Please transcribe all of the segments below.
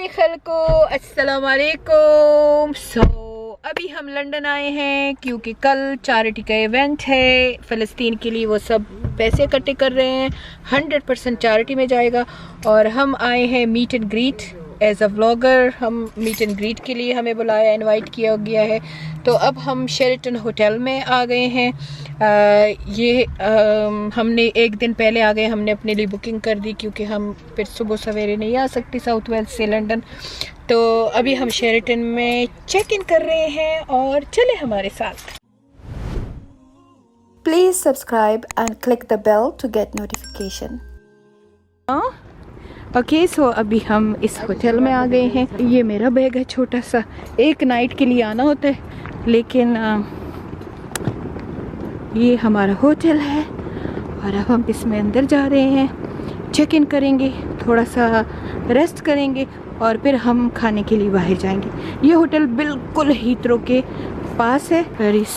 हाय खलको, अस्सलाम वालेकुम। अभी हम लंदन आए हैं क्योंकि कल चैरिटी का इवेंट है फ़लस्तीन के लिए। वो सब पैसे इकट्ठे कर रहे हैं, 100% चैरिटी में जाएगा। और हम आए हैं meet and greet as a vlogger. हम मीट एंड ग्रीट के लिए हमें बुलाया, इनवाइट किया गया है। तो अब हम शेरेटन होटल में आ गए हैं। हमने एक दिन पहले आ गए, हमने अपने लिए बुकिंग कर दी क्योंकि हम फिर सुबह सवेरे नहीं आ सकती साउथ वेल्स से लंदन। तो अभी हम शेरेटन में चेक इन कर रहे हैं और चले हमारे साथ। Please subscribe and click the bell to get notification. Okay, so अभी हम इस होटल में आ गए हैं। ये मेरा बैग है छोटा सा, एक नाइट के लिए आना होता है, लेकिन ये हमारा होटल है और अब हम इसमें अंदर जा रहे हैं। चेक इन करेंगे, थोड़ा सा रेस्ट करेंगे और फिर हम खाने के लिए बाहर जाएंगे। ये होटल बिल्कुल हीथ्रो के पास है। It is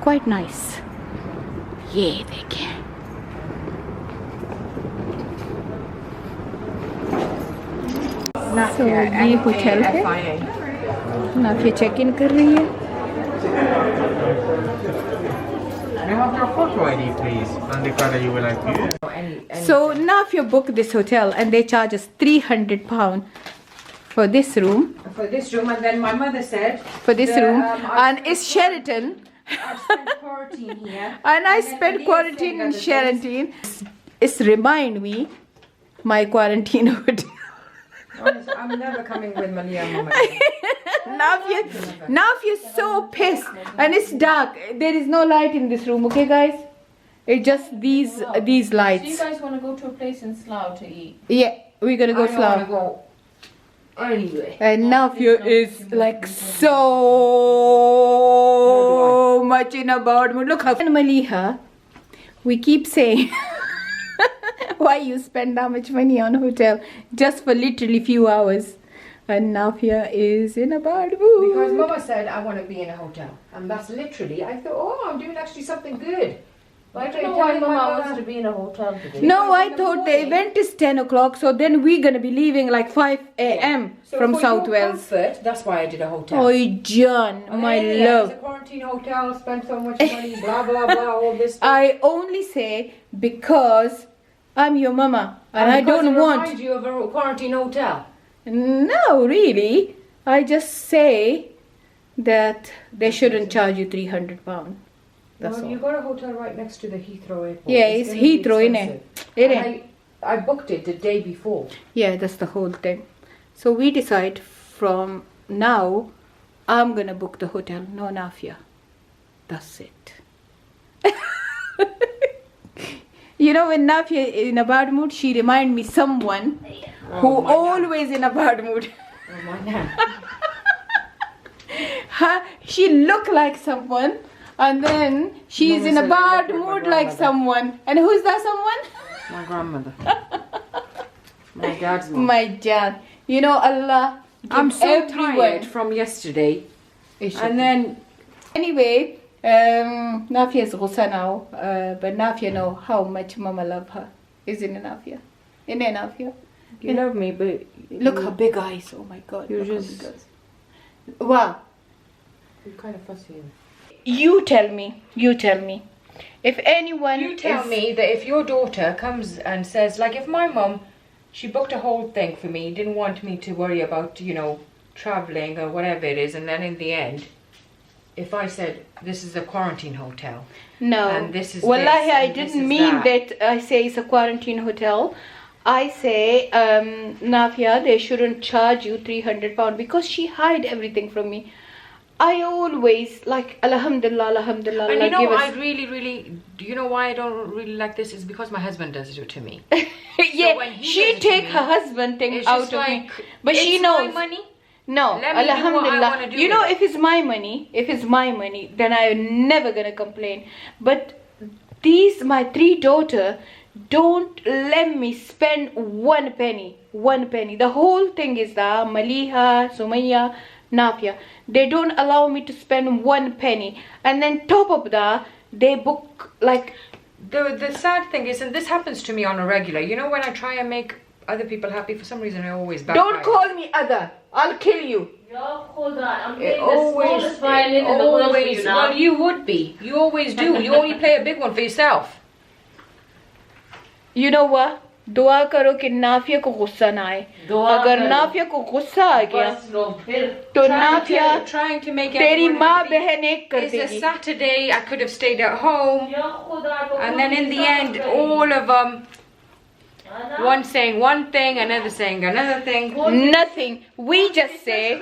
quite nice. ये देखें, तो ये होटल है। नाफिया चेक इन कर रही है। May I have your photo ID, please, and the colour you would like to use? So Nafia booked this hotel and they charge us £300 for this room. For this room, and then my mother said For this the, room, I've and it's Sheraton. spent quarantine here. And I then spent Leah quarantine said in other Sheraton. It's remind me my quarantine hotel. things. Honest, I'm never coming with Malia and Mama. Nafia's so pissed, and it's dark. There is no light in this room. Okay, guys, it's just these So you lights. guys want to go to a place in Slough to eat? Yeah, we're gonna go I don't want to slow. go anyway. And Nafia is like so much in a bad mood. Look how Maliha, we keep saying why you spend that much money on a hotel just for literally few hours, and Nafia is in a bad mood. Because Mama said I want to be in a hotel, and that's literally. I thought, oh, I'm doing actually something good. I don't know why Mama wants to be in a hotel today. No, I in the thought the morning. event is 10 o'clock, so then we're gonna be leaving like 5 a.m. So from for South your Wales. comfort, that's why I did a hotel. Oh, John, my Yeah, love. It's a quarantine hotel. Spent so much money. Blah blah blah. All this. Stuff. I only say because I'm your mama and I because don't it want. reminds you of a quarantine hotel. No, really. I just say that they shouldn't charge you £300. That's Well, all. you got a hotel right next to the Heathrow Airport. Yeah, it's gonna be Heathrow, innit? expensive. It And is. I booked it the day before. Yeah, that's the whole thing. So we decide from now, I'm gonna book the hotel. No, Nafia. That's it. You know, when Nafia is in a bad mood, she remind me someone who always in a bad mood. Oh my God. She look like someone, and then she's Mama in a said I bad look like my mood like grandmother. someone. And who's that someone? My grandmother. My dad's mom. My Jan. You know, Allah. I'm give so everyone. tired from yesterday. And then Anyway, Nafia is ghusa now, but Nafia know how much Mama love her. Isn't it, Nafia? Isn't it, Nafia? you love me, but Look her big eyes. Oh my God. You're look her just- big eyes. Wow. you're kind of fussy. You tell me. You tell me. If anyone You tell is, me that if your daughter comes and says, like, if my mum, she booked a whole thing for me, didn't want me to worry about, you know, traveling or whatever it is, and then in the end, if I said this is a quarantine hotel, No. and this is Wallahi, this, I and this didn't is mean that. that I say it's a quarantine hotel. I say, Nafia, they shouldn't charge you £300 because she hide everything from me. I always like Alhamdulillah, Alhamdulillah. And Allah you know, give I us. really, do you know why I don't really like this? Is because my husband does it to me. Yeah, when he she does it to take me, her husband thing It's out just of like, me, but she it's knows. my money. No, Let me do what I Alhamdulillah. wanna do You know, with if it's my money, then I'm never gonna complain. But these my 3 daughter don't let me spend one penny. The whole thing is that Maliha, Sumaya, Nafia, they don't allow me to spend one penny, and then top of that they book like The sad thing is, and this happens to me on a regular, you know, when I try and make other people happy. For some reason, I always Don't backfire. call me other. I'll kill you. Yo, hold on. I'm It playing the smallest violin in the world for you now. well, you would be. You always do. You only play a big one for yourself. You know what? दुआ करो कि नाफिया को गुस्सा ना आए. दुआ अगर करो. नाफिया को गुस्सा आ गया बस लो फिर. तो नाफिया Trying to make तेरी everyone माँ happy. बहन एक कर It's a देगी. Saturday. I could have stayed at home. Yo, खुदा को And then in the गुस्सा end, करेगी. all of them, है ना? one saying one thing, another saying another thing. Nothing. We just say.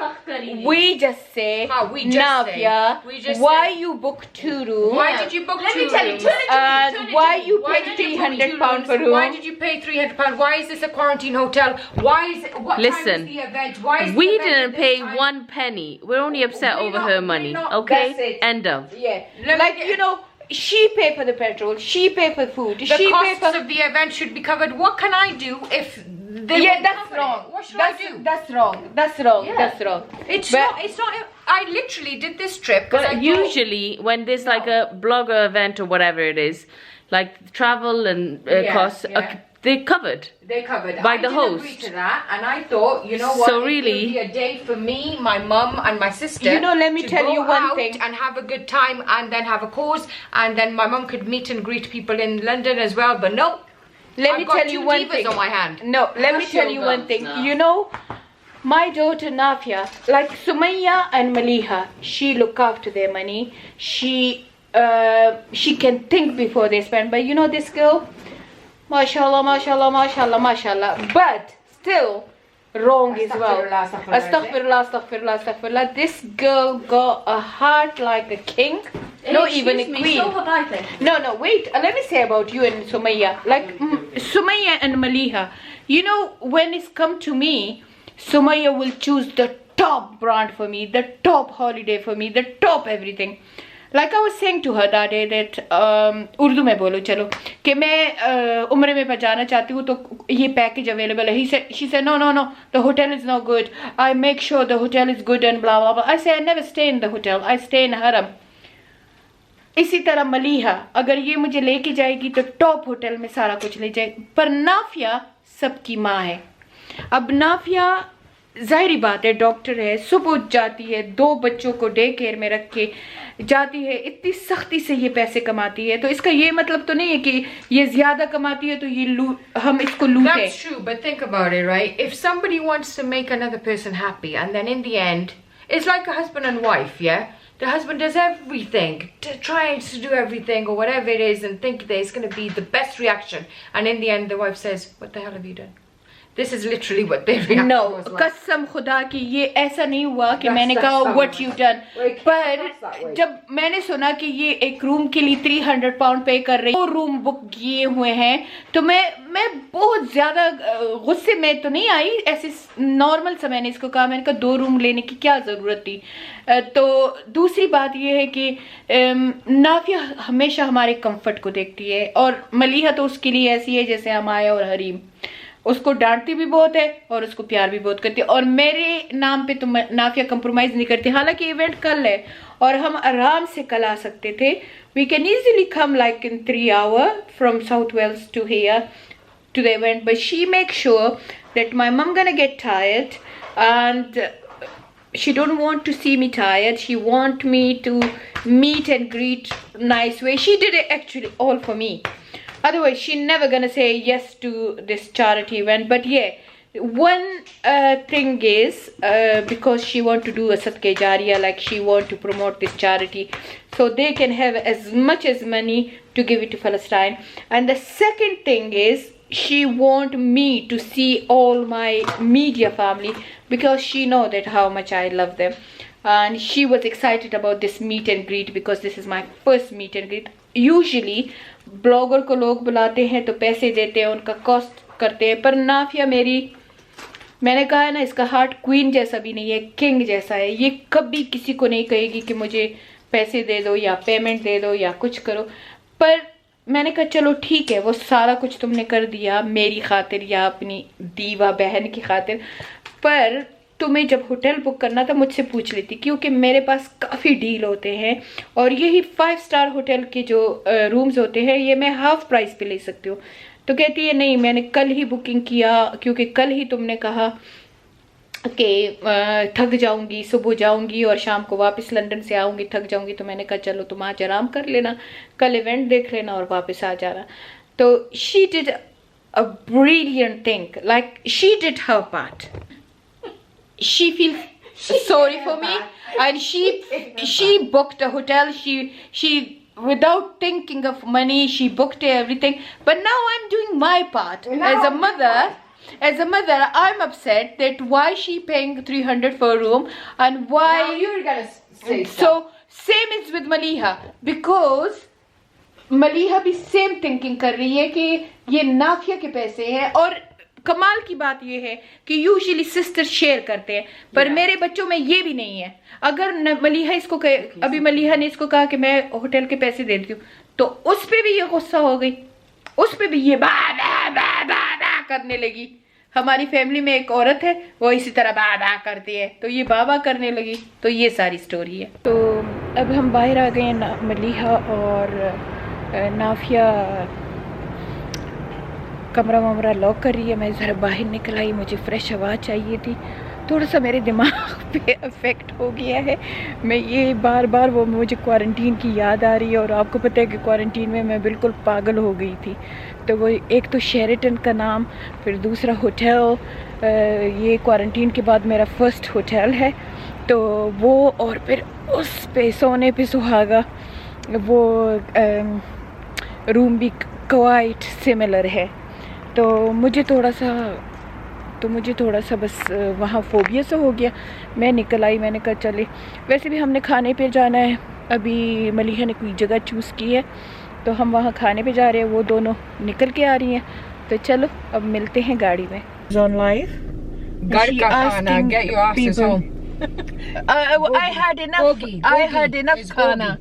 We just say. How we just Nafia, say. We just why say. you book 2 rooms? Why did you book Let two me tell you. rooms? Turn it to me. And Turn it why to me. you Why paid did you book £300 two per rooms? room? Why did you pay £300? Why is this a quarantine hotel? Why is it? What Listen, time is the event? Why is We the event didn't at pay this time? 1 penny. We're only upset We're over not- her we're money. not- Okay? That's it. End of. Yeah. Let me Like, get- you know, she pay for the petrol, she pay for food, The she pay costs for... of the event should be covered. What can I do if they Yeah, won't that's cover it? wrong. What should That's, I do? that's wrong. That's wrong. Yeah. That's wrong. It's But- not. It's not. I literally did this trip because I But thought- usually, when there's like a blogger event or whatever it is, like travel and Yeah, costs, yeah. they're covered. they covered. by I the didn't host. agree to that, and I thought, you know what? So it really- will be a day for me, my mum, and my sister. You know, let me to tell go you one out thing. and have a good time, and then have a course, and then my mum could meet and greet people in London as well. But no, Let I've me got tell you two one divas thing. on my hand. No, let me Hush tell your you one guns thing. now. You know, my daughter Nafia, like Sumaya and Maliha, she look after their money. She can think before they spend. But you know this girl, mashallah, mashallah, mashallah, mashallah. But still wrong as well. Astaghfirullah, astaghfirullah. Astaghfirullah, astaghfirullah, astaghfirullah. This girl got a heart like a king. No, even a Excuse me, queen. So what I think. No, wait. Let me say about you and Sumaya. Like Sumaya and Maliha. You know, when it's come to me, Sumaya will choose the top brand for me, the top holiday for me, the top everything. Like I was saying to her that day that Urdu में बोलो चलो कि मैं उम्र में जाना चाहती हूँ तो ये पैकेज अवेलेबल है. She said no, the hotel is not good. I make sure the hotel is good and blah blah blah. I say I never stay in the hotel. I stay in Haram. इसी तरह मलीहा अगर ये मुझे लेके जाएगी तो top hotel में सारा कुछ ले जाएगी. पर नाफिया सबकी माँ है. अब नाफिया जाहिर बात है डॉक्टर है, सुबह जाती है, 2 बच्चों को डे केयर में रख के जाती है, इतनी सख्ती से ये पैसे कमाती है. तो इसका ये मतलब तो नहीं है कि ये ज्यादा कमाती है तो ये हम इसको लूटें. That's true, but think about it, right? If somebody wants to make another person happy, and then in the end, it's like a husband and wife, yeah? The husband does everything, tries to do everything or whatever it is, and think that it's going to be the best reaction. And in the end, the wife says, "What the hell have you done?" This is literally what their reaction No, was like. कसम खुदा की ये ऐसा नहीं हुआ कि That's- मैंने that's कहा not what right. you done. Like, पर that's that way. जब मैंने सुना कि ये एक रूम के लिए £300 पे कर रही, 2 रूम बुक किए हुए हैं, तो मैं बहुत ज्यादा गुस्से में तो नहीं आई. ऐसे नॉर्मल सा मैंने इसको कहा, मैंने कहा 2 रूम लेने की क्या जरूरत थी. तो दूसरी बात ये है कि नाफिया हमेशा हमारे कंफर्ट को देखती है और मलीहा तो उसके लिए ऐसी है जैसे हमाया और हरीम. उसको डांटती भी बहुत है और उसको प्यार भी बहुत करती है. और मेरे नाम पे तो नाफिया कंप्रोमाइज नहीं करती. हालांकि इवेंट कल है और हम आराम से कल आ सकते थे. We can easily come like in 3 hours from South Wales to here to the event, but she makes sure that my mom gonna get tired and she don't want to see me tired. She want me to meet and greet nice way. She did it actually all for me. Otherwise she never gonna say yes to this charity event. But yeah, one thing is because she want to do a sadqa jariya, like she want to promote this charity so they can have as much as money to give it to Palestine. And the second thing is she want me to see all my media family because she know that how much I love them. And she was excited about this meet and greet because this is my first meet and greet. Usually blogger को लोग बुलाते हैं तो पैसे देते हैं, उनका cost करते हैं. पर नाफिया मेरी, मैंने कहा है ना, इसका हार्ट क्वीन जैसा भी नहीं है, किंग जैसा है. ये कभी किसी को नहीं कहेगी कि मुझे पैसे दे दो या पेमेंट दे दो या कुछ करो. पर मैंने कहा चलो ठीक है, वो सारा कुछ तुमने कर दिया मेरी खातिर या अपनी दीवा बहन की खातिर, पर तुम्हें जब होटल बुक करना था मुझसे पूछ लेती, क्योंकि मेरे पास काफ़ी डील होते हैं और यही 5 स्टार होटल के जो रूम्स होते हैं ये मैं हाफ प्राइस पे ले सकती हूँ. तो कहती है नहीं, मैंने कल ही बुकिंग किया क्योंकि कल ही तुमने कहा कि थक जाऊंगी, सुबह जाऊंगी और शाम को वापस लंदन से आऊंगी, थक जाऊंगी। तो मैंने कहा चलो तुम आज आराम कर लेना, कल इवेंट देख लेना और वापस आ जाना। तो she did a brilliant thing, like she did her part. She feels sorry for me, and she booked a hotel. She without thinking of money, she booked everything. But now I'm doing my part as a mother. As a mother, I'm upset that why she paying 300 for a room and why. Now you're gonna say So same is with Maliha, because Maliha भी same thinking कर रही है कि ये नाफिया के पैसे हैं। और कमाल की बात ये है कि यूजुअली सिस्टर शेयर करते हैं, पर मेरे बच्चों में ये भी नहीं है। अगर मलिहा इसको अभी मलिहा ने इसको कहा कि मैं होटल के पैसे दे देती हूँ, तो उस पे भी ये गुस्सा हो गई, उस पे भी ये बा बा बा बा बा करने लगी। हमारी फैमिली में एक औरत है, वो इसी तरह बा बा करती है, तो ये बाबा करने लगी। तो ये सारी स्टोरी है। तो अब हम बाहर आ गए हैं, मलिहा और नाफिया कमरा वमरा लॉक कर रही है। मैं ज़रा बाहर निकल आई, मुझे फ्रेश हवा चाहिए थी। थोड़ा सा मेरे दिमाग पे अफेक्ट हो गया है। मैं ये बार बार वो मुझे क्वारंटीन की याद आ रही है, और आपको पता है कि क्वारंटीन में मैं बिल्कुल पागल हो गई थी। तो वो एक तो शेरेटन का नाम, फिर दूसरा होटल, ये क्वारंटीन के बाद मेरा फर्स्ट होटल है, तो वो, और फिर उस पे सोने पे सुहागा, वो रूम भी क्वाइट सिमिलर है। तो मुझे थोड़ा सा बस वहाँ फोबिया सा हो गया। मैं निकल आई, मैंने कहा चले, वैसे भी हमने खाने पे जाना है। अभी मलिहा ने कोई जगह चूज़ की है, तो हम वहाँ खाने पे जा रहे हैं। वो दोनों निकल के आ रही हैं, तो चलो अब मिलते हैं गाड़ी में। ऑन लाइव घर का खाना, get your asses home. I had enough. I had enough खाना.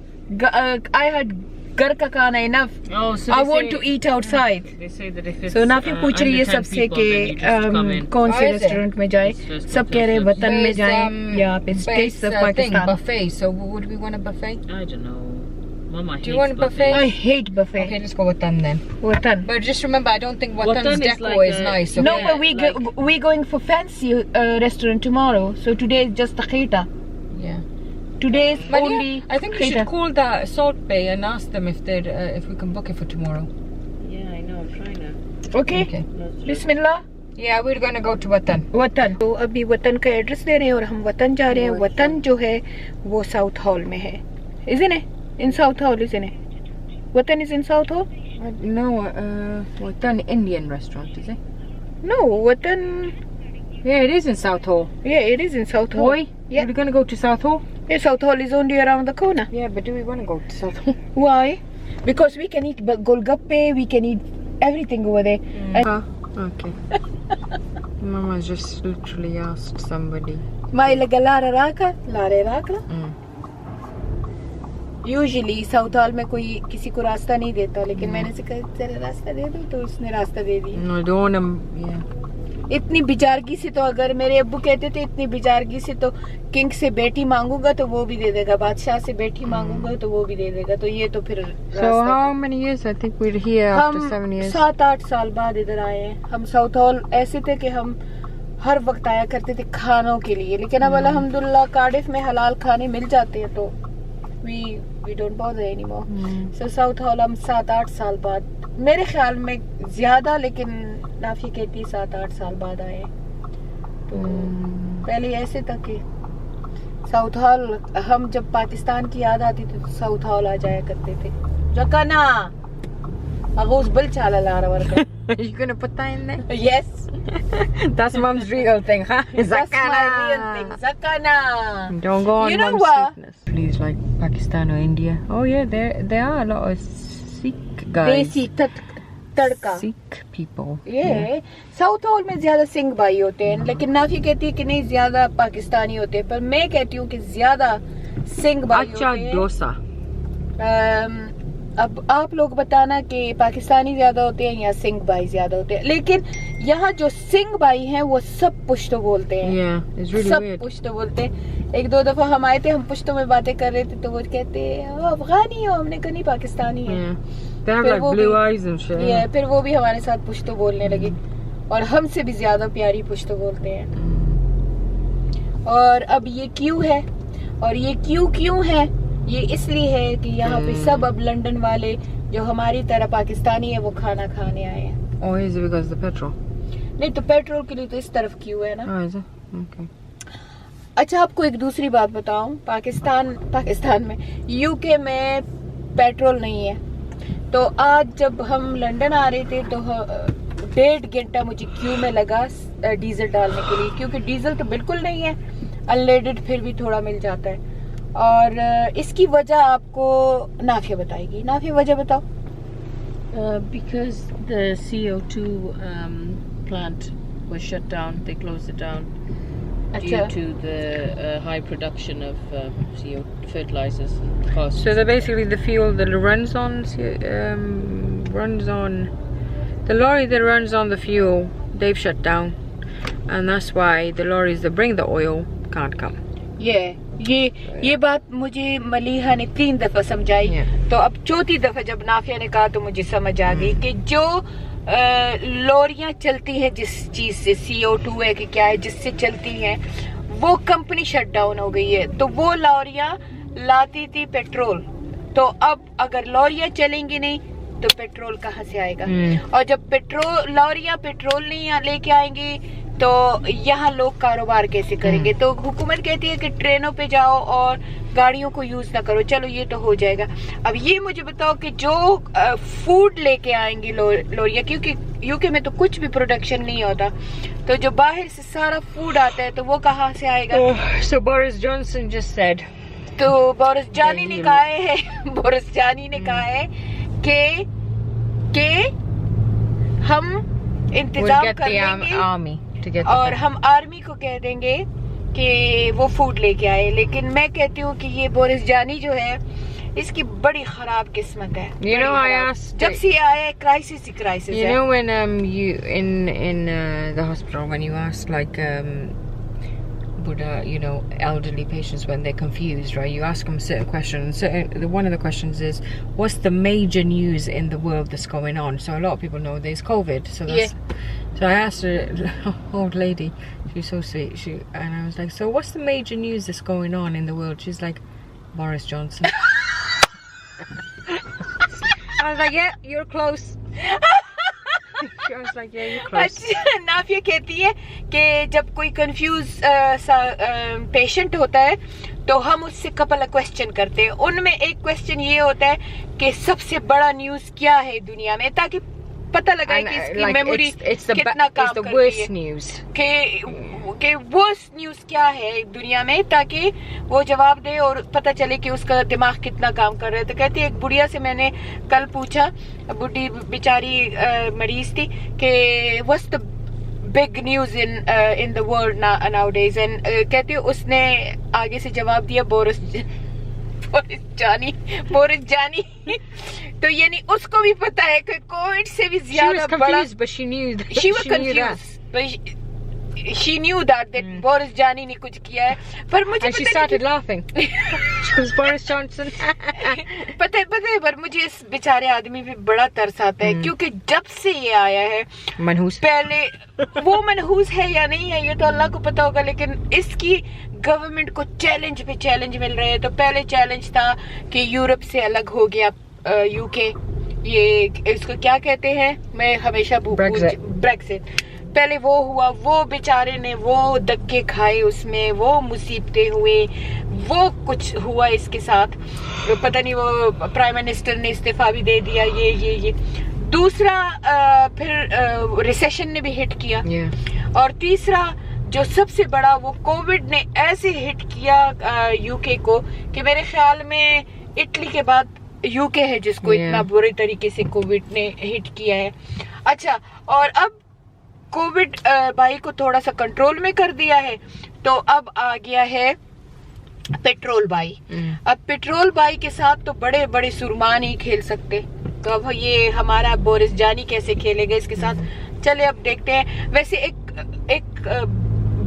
I had घर का खाना enough. Oh, so I want to eat outside. They say that if it's So Nafia पूछ रही है सबसे कि कौन से रेस्टोरेंट में जाए। सब कह रहे हैं वतन में जाएं या फिर taste of Pakistan. Buffet. So would we want a buffet? I don't know. Mama hates Do you want a buffet? I hate buffet. Okay, let's go with them then. वतन। But just remember, I don't think Watan's Watan is deco like is a- nice. No, Okay? but we going for fancy restaurant tomorrow. So today is just the khita. Yeah. Today is But only yeah, I think we khita. should call that Salt Bay and ask them if they if we can book it for tomorrow. Yeah, I know. I'm trying to. Okay. Okay. Bismillah. Yeah, we're gonna go to Watan. वतन। तो अभी वतन का address दे रहे हैं और हम वतन जा रहे हैं। वतन जो है वो साउथ हॉल में है, isn't it? In South Hall, isn't it? Watan is in South Hall? No, Watan Indian restaurant, is it? No, Watan. Yeah, it is in South Hall. Yeah, it is in South Hall. Why? Yeah. We're gonna go to South Hall? Yeah, South Hall is only around the corner. Yeah, but do we want to go to South Hall? Why? Because we can eat golgappe, we can eat everything over there. Okay. Mama's just literally asked somebody. My Lara Raka, Lara Raka. Usually south hall में कोई किसी को रास्ता नहीं देता, लेकिन मैंने से कहा जरा रास्ता दे दो, तो उसने रास्ता दे दिया। No, I don't want to. Yeah. इतनी बिचारगी से, तो अगर मेरे अब्बू कहते थे इतनी बिचारगी से तो किंग से बेटी मांगूंगा तो वो भी दे देगा, बादशाह से बेटी मांगूंगा तो वो भी दे देगा। तो ये तो फिर So how many years? I think we're here after हम 7 years. 7-8 साल बाद इधर आए हैं। हम साउथ हॉल ऐसे थे कि हम हर वक्त आया करते थे खानों के लिए, लेकिन अब अल्हम्दुलिल्लाह कार्डिफ में हलाल खाने मिल जाते हैं, तो we don't bother anymore. So south hall हम 7-8 साल बाद, मेरे ख्याल में ज्यादा, लेकिन नाफी कहती है 7-8 साल बाद आए। तो पहले ऐसे था कि साउथ हॉल, हम जब पाकिस्तान की याद आती थी तो साउथ हॉल आ जाया करते थे। जकाना अगोस बल चाला ला रहा You're gonna put that in there? Yes, That's mom's real thing, huh? that's my real thing. Zakana. Don't go on You know mom's what? sweetness. Please, like Pakistan or India. Oh yeah, there are a lot of Sikh guys. देसी तड़का। Sikh people. ये south hall में ज्यादा सिंह भाई होते हैं, लेकिन नाफी कहती है कि नहीं ज्यादा पाकिस्तानी होते हैं, पर मैं कहती हूँ कि ज्यादा सिंह भाई Acha होते हैं। dosa. अब आप लोग बताना कि पाकिस्तानी ज्यादा होते हैं या सिंह भाई ज्यादा होते हैं, लेकिन यहाँ जो सिंह भाई हैं वो सब पुश्तो बोलते हैं। Yeah, it's really सब weird. पुश्तो बोलते हैं। एक दो दफा हम आए थे, हम पुश्तो में बातें कर रहे थे, तो वो कहते हैं अफगानी हो, हमने कहा नहीं पाकिस्तानी है। Yeah. They have फिर like वो blue भी- eyes and shit. ये फिर वो भी हमारे साथ पुश्तो बोलने लगी और हमसे भी ज्यादा प्यारी पुश्तो बोलते हैं। और अब ये क्यों है और ये क्यों है, ये इसलिए है कि यहाँ पे सब अब लंदन वाले जो हमारी तरह पाकिस्तानी है वो खाना खाने आए हैं। Oh, is it because of the petrol? नहीं तो पेट्रोल के लिए तो इस तरफ क्यों है ना। Oh, is it? Okay. अच्छा आपको एक दूसरी बात बताऊं, पाकिस्तान में यूके में पेट्रोल नहीं है। तो आज जब हम लंदन आ रहे थे तो 1.5 घंटा मुझे क्यू में लगा डीजल डालने के लिए, क्योंकि डीजल तो बिल्कुल नहीं है, अनलेडेड फिर भी थोड़ा मिल जाता है। और इसकी वजह आपको नाफिया बताएगी। नाफिया वजह बताओ। Because the CO2 plant was shut down, they closed it down due to the high production of CO fertilizers and costs. So they're basically the fuel that runs on the lorry that runs on the fuel. They've shut down, and that's why the lorries that bring the oil can't come. ये बात मुझे मलीहा ने 3 दफा समझाई। तो अब 4थी दफा जब नाफिया ने कहा तो मुझे समझ आ गई कि जो लॉरियां चलती है जिस चीज से, CO2 है कि क्या है, जिससे चलती हैं, वो कंपनी शट डाउन हो गई है। तो वो लॉरियां लाती थी पेट्रोल, तो अब अगर लॉरियां चलेंगी नहीं तो पेट्रोल कहाँ से आएगा। और जब लॉरियां पेट्रोल नहीं लेके आएंगी तो यहाँ लोग कारोबार कैसे करेंगे। तो हुकूमत कहती है कि ट्रेनों पे जाओ और गाड़ियों को यूज ना करो। चलो ये तो हो जाएगा। अब ये मुझे बताओ कि जो फूड लेके आएंगी लॉरियां, क्योंकि यूके में तो कुछ भी प्रोडक्शन नहीं होता, तो जो बाहर से सारा फूड आता है तो वो कहाँ से आएगा। So Boris Johnson just said. तो बोरिस जानी ने कहा है बोरिस जानी ने कहा है कि हम इंतजाम कर लेंगे और हम आर्मी को कह देंगे कि वो फूड लेके आए। लेकिन मैं कहती हूँ कि ये बोरिस जानी जो है इसकी बड़ी खराब किस्मत है। You know, I asked. जब से आया है क्राइसिस ही क्राइसिस You है। know when you in the hospital when you ask like Buddha, you know, elderly patients when they're confused, right? You ask them certain questions. One of the questions is, what's the major news in the world that's going on? So a lot of people know there's COVID. So that's. So I asked an old lady. She's so sweet. And I was like, so what's the major news that's going on in the world? She's like, Boris Johnson. I was like, yeah, you're close. I was like, yeah, you're close. अच्छा, नाफिया कहती है कि जब कोई confuse patient होता है तो हम उससे कपल क्वेश्चन करते हैं। उनमें एक क्वेश्चन ये होता है कि सबसे बड़ा न्यूज क्या है दुनिया में, ताकि पता लगाए कि इसकी like, मेमोरी कितना काम it's the करती worst है। news. कि वर्स्ट न्यूज क्या है दुनिया में, ताकि वो जवाब दे और पता चले कि उसका दिमाग कितना काम कर रहा है। तो कहती है, एक बुढ़िया से मैंने कल पूछा, बुढ़ी बेचारी मरीज थी, कि what's the big news in the world nowadays, and कहती है उसने आगे से जवाब दिया बोरिस जानी। तो यानी उसको भी पता है कि कोविड से भी ज्यादा बड़ा, but she knew that. she was confused, but she knew that Boris जानी ने कुछ किया है। पर मुझे And she started laughing. She was Boris Johnson. पता है पर मुझे इस बेचारे आदमी पे बड़ा तरस आता है, क्योंकि जब से ये आया है मनहूस। पहले वो मनहूस है या नहीं है ये तो अल्लाह को पता होगा, लेकिन इसकी गवर्नमेंट को चैलेंज पे चैलेंज मिल रहे हैं। तो पहले चैलेंज था कि यूरोप से अलग हो गया यूके, ये इसको क्या कहते हैं, मैं हमेशा ब्रेक्सिट। पहले वो हुआ, वो बेचारे ने वो धक्के खाए, उसमें वो मुसीबतें हुए, वो कुछ हुआ इसके साथ, पता नहीं वो प्राइम मिनिस्टर ने इस्तीफा भी दे दिया, ये दूसरा फिर रिसेशन ने भी हिट किया, और तीसरा जो सबसे बड़ा वो कोविड ने ऐसे हिट किया यूके को कि मेरे ख्याल में इटली के बाद यूके है जिसको इतना बुरे तरीके से कोविड ने हिट किया है। अच्छा, और अब कोविड बाई को थोड़ा सा कंट्रोल में कर दिया है, तो अब आ गया है पेट्रोल बाई। अब पेट्रोल बाई के साथ तो बड़े बड़े सुरमा नहीं खेल सकते, तो अब ये हमारा बोरिस जानी कैसे खेलेगा इसके साथ, चले अब देखते हैं। वैसे एक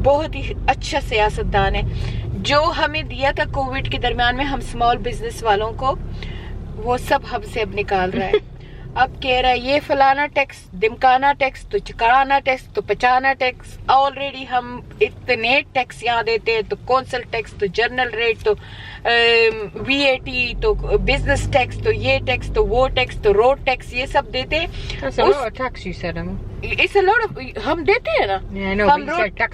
बहुत ही अच्छा सियासतदान है जो हमें दिया था कोविड के दरमियान में हम स्मॉल बिजनेस वालों को, वो सब हमसे अब निकाल रहा है। अब कह रहा है ये फलाना टैक्स, दिमकाना टैक्स, तो चिकराना टैक्स, तो पचाना टैक्स। ऑलरेडी हम इतने टैक्स यहाँ देते हैं, तो कौंसल टैक्स, तो जर्नल रेट, तो VAT, तो बिजनेस टैक्स, तो ये टैक्स, तो वो टैक्स, तो रोड टैक्स, ये सब देते हैं। That's a lot of tax you said, Emma. इस लॉट ऑफ हम देते हैं ना। Yeah, I know, हम but you said tax.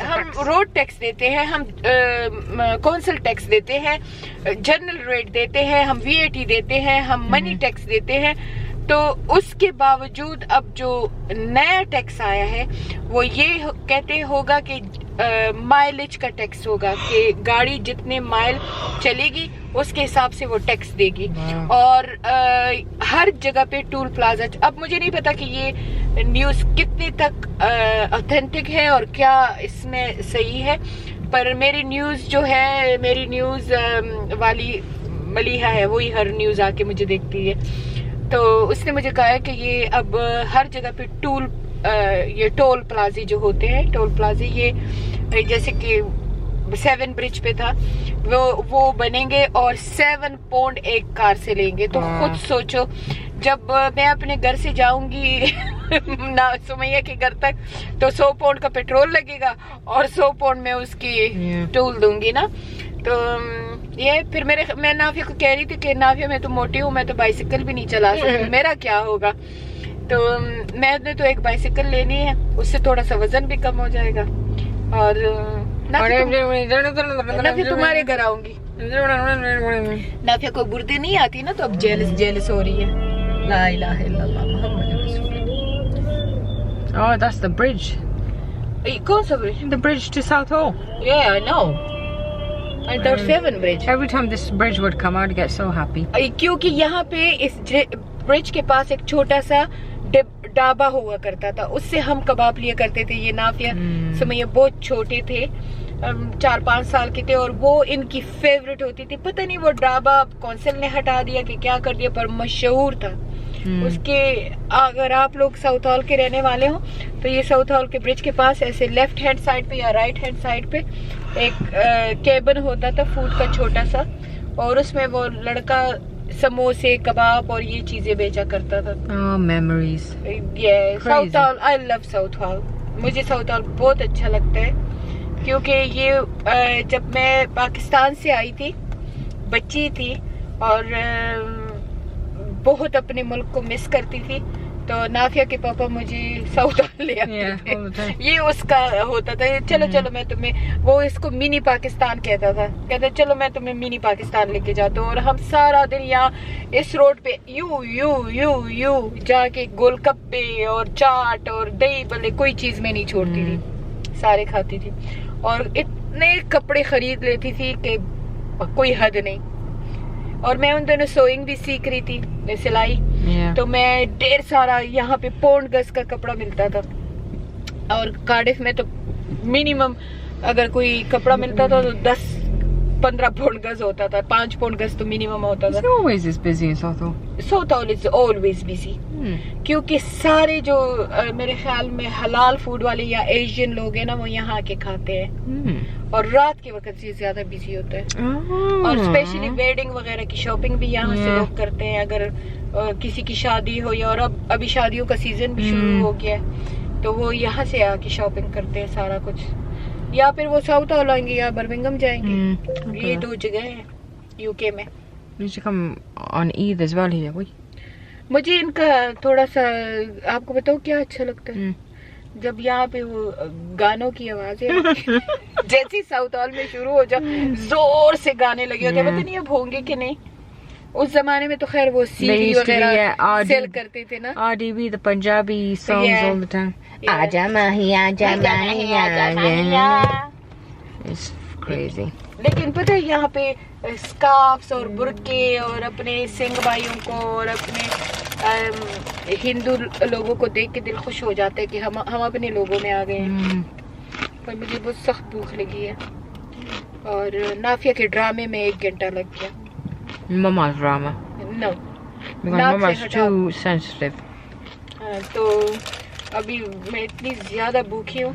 हम रोड टैक्स देते हैं, हम कौंसल टैक्स देते हैं, जर्नल रेट देते हैं, हम VAT देते हैं, हम मनी टैक्स देते हैं। तो उसके बावजूद अब जो नया टैक्स आया है वो ये कहते होगा कि माइलेज का टैक्स होगा, कि गाड़ी जितने माइल चलेगी उसके हिसाब से वो टैक्स देगी। और हर जगह पे टूल प्लाजा। अब मुझे नहीं पता कि ये न्यूज़ कितने तक ऑथेंटिक है और क्या इसमें सही है, पर मेरी न्यूज़ जो है, मेरी न्यूज़ वाली मलिहा है, वही हर न्यूज़ आके मुझे देखती है। तो उसने मुझे कहा है कि ये अब हर जगह पे ये टोल प्लाजे जो होते हैं, टोल प्लाजे ये जैसे कि 7 ब्रिज पे था, वो बनेंगे और 7 पाउंड एक कार से लेंगे। तो खुद सोचो, जब मैं अपने घर से जाऊंगी ना सुमैया के घर तक, तो 100 पाउंड का पेट्रोल लगेगा और 100 पाउंड में उसकी टूल दूंगी ना। तो ये फिर मैं नाफिया को कह रही थी कि नाफिया मैं तो मोटी हूँ, मैं तो बाइसिकल भी नहीं चला सकती, मेरा क्या होगा। तो मैंने तो एक बाइसिकल लेनी है, उससे थोड़ा सा वजन भी कम हो जाएगा। और नाफिया तुम्हारे घर आऊंगी। नाफिया को बुर्दी नहीं आती ना, तो अब जेलस हो रही है। ला इलाहा इल्लल्लाह मुहम्मद रसूलुल्लाह। Oh, that's the bridge. कौन सा bridge? The bridge to South Hall. Yeah, I know. And the 7 bridge. Every time this bridge would come, I'd get so happy. क्योंकि यहाँ पे इस ब्रिज के पास एक छोटा सा ढाबा हुआ करता था, उससे हम कबाब लिया करते थे। ये नाफिया सुमैया बहुत छोटे थे, 4-5 साल के थे, और वो इनकी फेवरेट होती थी। पता नहीं वो ढाबा कौंसिल ने हटा दिया कि क्या कर दिया, पर मशहूर था। उसके अगर आप लोग साउथ हॉल के रहने वाले हो तो ये साउथ हॉल के ब्रिज के पास ऐसे लेफ्ट हैंड साइड पे या राइट हैंड साइड पे एक केबिन होता था फूड का छोटा सा, और उसमें वो लड़का समोसे, कबाब और ये चीजें बेचा करता था। Oh, memories. ये south hall, I love south hall. मुझे साउथ हॉल बहुत अच्छा लगता है, क्योंकि ये जब मैं पाकिस्तान से आई थी, बच्ची थी, और बहुत अपने मुल्क को मिस करती थी, तो नाफिया के पापा मुझे साउथ हॉल ले आते थे। ये उसका होता था, चलो मैं तुम्हें, वो इसको मिनी पाकिस्तान कहता था, कहता चलो मैं तुम्हें मिनी पाकिस्तान लेके जाता हूँ। और हम सारा दिन यहाँ इस रोड पे यू जाके गोलगप्पे और चाट और दही भल्ले कोई चीज में नहीं छोड़ती थी, सारे खाती थी। और इतने कपड़े खरीद लेती थी कि कोई हद नहीं। और मैं उन दोनों सोइंग भी सीख रही थी, सिलाई। तो मैं ढेर सारा, यहाँ पे पौंड गज का कपड़ा मिलता था, और कार्डिफ में तो मिनिमम अगर कोई कपड़ा मिलता था तो 10-15 पौंड गज होता था, 5 पौंड गज तो मिनिमम होता था। It's always is busy in South Hall. South hall is always busy, क्योंकि सारे जो मेरे ख्याल में हलाल फूड वाले या एशियन लोग हैं ना, वो यहाँ आके खाते हैं। और रात के वक्त से ज्यादा बिजी होता है। और स्पेशली वेडिंग वगैरह की शॉपिंग भी यहाँ से लोग करते हैं। अगर किसी की शादी हो, या और अब अभी शादियों का सीजन भी शुरू हो गया है, तो वो यहाँ से आके शॉपिंग करते हैं सारा कुछ। या फिर वो साउथ हॉल आएंगे या बर्मिंघम जाएंगे। ये 2 जगह हैं यूके में। You should come on Eid as well here, we. मुझे इनका थोड़ा सा, आपको बताओ क्या अच्छा लगता है, जब यहाँ पे वो गानों की आवाजें जैसे साउथ हॉल में शुरू हो जाओ, जोर से गाने लगे होते हैं। पता नहीं अब होंगे कि नहीं। उस जमाने में तो खैर वो सीडी वगैरह सेल करते थे ना, RDB, the Punjabi songs all the time. आजा माही आजा माही आजा माही। It's crazy. लेकिन पता है यहाँ पे स्कार्फ्स और बुर्के और अपने सिंह भाइयों को और अपने हिंदू लोगों को देख के दिल खुश हो जाता है कि हम अपने लोगों में आ गए हैं। पर मुझे बहुत सख्त भूख लगी है, और नाफिया के ड्रामे में 1 घंटा लग गया। Mama's drama. No. Because Mama's too sensitive. तो अभी मैं इतनी ज्यादा भूखी हूँ,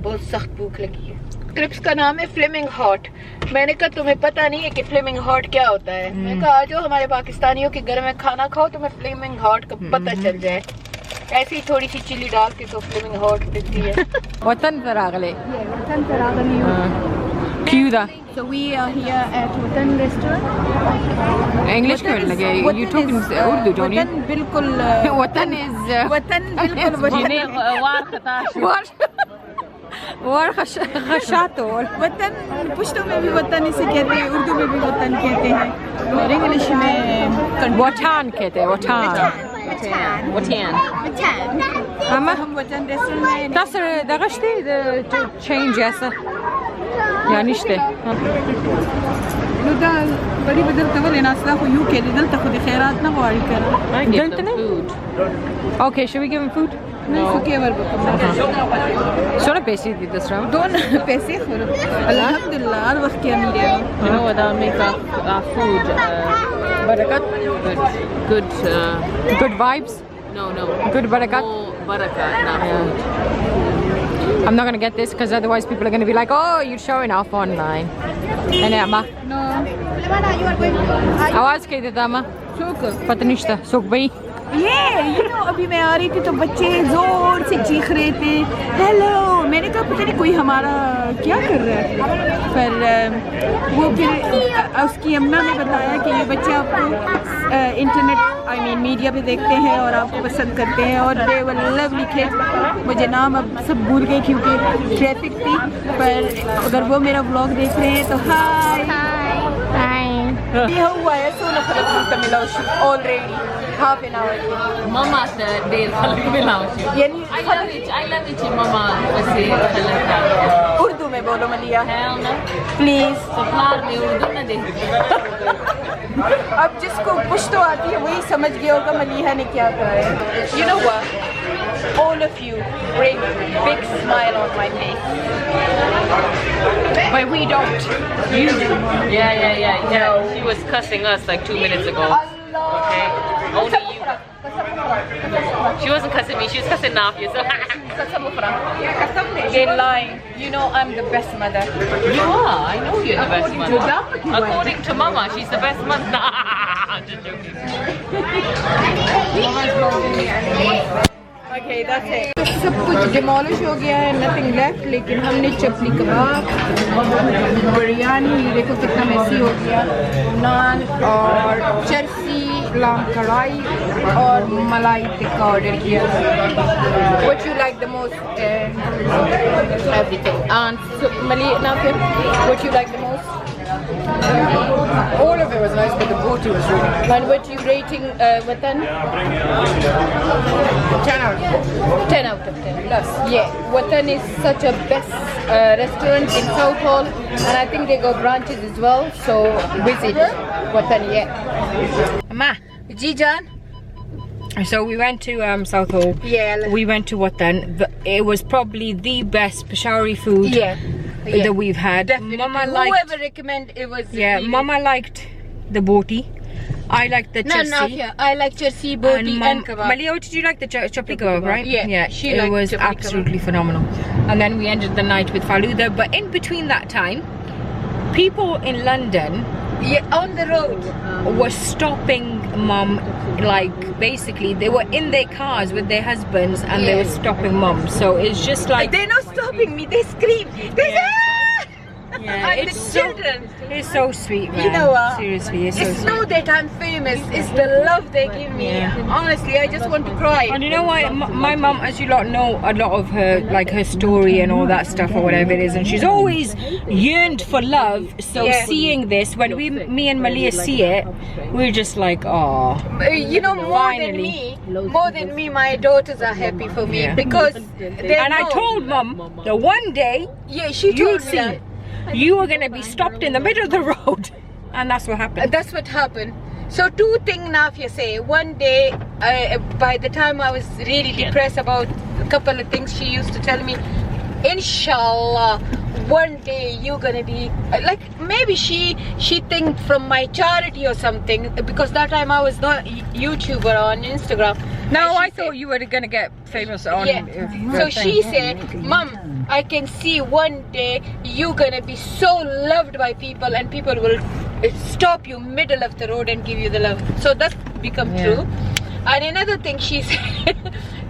बहुत सख्त भूख लगी है। क्रिप्स का नाम है फ्लेमिंग हॉट। मैंने कहा तुम्हें पता नहीं है कि फ्लेमिंग हॉट क्या होता है? मैं कहा आ जाओ हमारे पाकिस्तानियों के घर में खाना खाओ, तुम्हें फ्लेमिंग हॉट का पता चल जाए। ऐसी थोड़ी सी चिली डाल के तो फ्लेमिंग हॉट दिखती है। वतन फरागले वतन फरागली क्यों दा So we are here at Watan restaurant. English क्यों लगे? You talking Urdu don't you? वतन बिल्कुल वतन is वतन बिल्कुल वार खशातो वतन पुश्तो में भी वतन इसे कहते हैं, उर्दू में भी वतन कहते हैं और इंग्लिश में वटान कहते हैं। वटान हम वतन रेस्टोरेंट में تصير دغشتي change هسه يعني اشتي نو دا بڑی بدل تول ناسلا خو یو کې دل ته خو د خیرات نه غواړي کړه I get them food. Okay, should we give him food? نه خو کې ور وکړه شلون پیسې دي this round? دون پیسې خو الحمدلله هر وخت کې امیر یم. You know what? I'll make our food good vibes. No. Good barakat. More barakat, not food. I'm not gonna get this because otherwise people are gonna be like, oh, you're showing off online. And yeah, ma. No. आवाज कही देता ma. شوك पता नहीं था सुख भाई. ये अभी मैं आ रही थी तो बच्चे जोर से चीख रहे थे हेलो। मैंने कहा पता नहीं कोई हमारा क्या कर रहा है। फिर वो फिर उसकी अम्मा ने बताया कि ये बच्चे आपको इंटरनेट मीडिया पे देखते हैं और आपको पसंद करते हैं और दे वर लवली किड्स। मुझे नाम अब सब भूल गए क्योंकि ट्रैफिक थी, पर अगर वो मेरा व्लॉग देख रहे हैं तो हाय ये हुआ है सोना खलक मिला already half an hour. Mama said they'll خلق ملاوشي. यानी I love it mama بس خلق Urdu में बोलो मलिया hell no प्लीज। सफलार में उर्दू में दे अब जिसको पुश्तो आती है वही समझ गया होगा मलिया ने क्या कहा है। You know what? All of you bring big smile on my face, but we don't. You do. Yeah. She was cussing us like 2 minutes ago. Okay. Only you. She wasn't cussing me. She was cussing Nafia. So They're lying. You know I'm the best mother. you are. I know you're the best According to mother. that, According to Mama, she's the best mother. I'm just joking. Okay, that's it. तो सब कुछ demolish हो गया है, nothing left. लेकिन हमने चपली कबाब, बिरयानी, ये देखो कितना मैसी हो गया, नान और चरसी, लाम कढ़ाई और मलाई टिक्का ऑर्डर किया। What you like the most? Everything. And so, what you like the most? All of it was nice, but the booty was really nice. And what you rating Watan? 10 out of 10. 10 out of 10 plus. Yeah, Watan is such a best restaurant in South Hall, and I think they got branches as well, so visit Watan. Yeah. Ma. Jijan? So we went to South Hall. Yeah. We went to Watan. It was probably the best Peshawari food that we've had. Definitely. Mama liked. Whoever recommend it was. Yeah, really- Mama liked the boti. I liked the No, chirsi. not here. I like chirsi, boti, and kebab. Malia, did you like the chapli kebab, right? Yeah, she it liked was chapli absolutely phenomenal. And then we ended the night with Faluda. But in between that time, people in London Yeah, on the road. were stopping Mum, like basically they were in their cars with their husbands and they were stopping Mum. So it's just like They're not stopping me. They scream. They say, "Ah!" yeah, And it's the so children. it's so sweet, man. You know what? Seriously, it's so It's sweet. not that I'm famous. It's the love they give me. Yeah. Honestly, I just want to cry. And you know what? My mum, as you lot know, a lot of her, like her story and all that stuff or whatever it is, and she's always yearned for love. So Yeah. seeing this, when me and Malia see it, we're just like, oh. You know, Finally. more than me, my daughters are happy for me Yeah. because they And I know. told Mum that one day Yeah, she you'll told me see, that. you are gonna be stopped in the middle of the road, and that's what happened. That's what happened. So two things Nafia say. One day, by the time I was really depressed about a couple of things she used to tell me, Inshallah, one day you're gonna be like, maybe she think from my charity or something, because that time I was not YouTuber on Instagram. No, And she I thought you were gonna get famous on. yeah. So she said, Mum, I can see one day you're gonna be so loved by people, and people will stop you middle of the road and give you the love. So that's become true. And another thing she said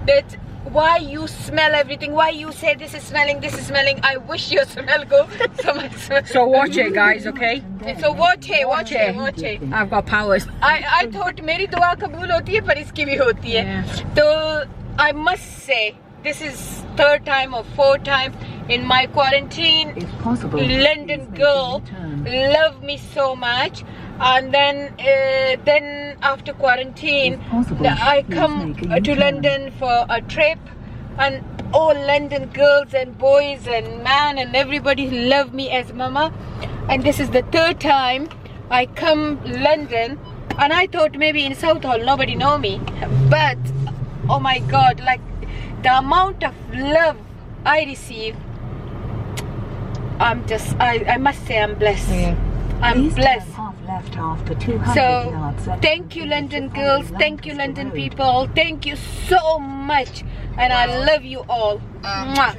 that why you smell everything, why you say this is smelling, this is smelling. I wish your smell go. So watch it, guys, okay? So watch it. I've got powers. I thought मेरी दुआ कबूल होती है पर इसकी भी होती है. तो I must say this is 3rd time or 4th time in my quarantine. London girl love me so much, and then after quarantine I come to London for a trip, and all London girls and boys and man and everybody love me as mama. And this is the 3rd time I come London, and I thought maybe in Southall nobody know me, but oh my god, like the amount of love I receive, I must say I'm blessed. I'm blessed. So thank you London girls, thank you London people, thank you so much, and I love you all. Mwah.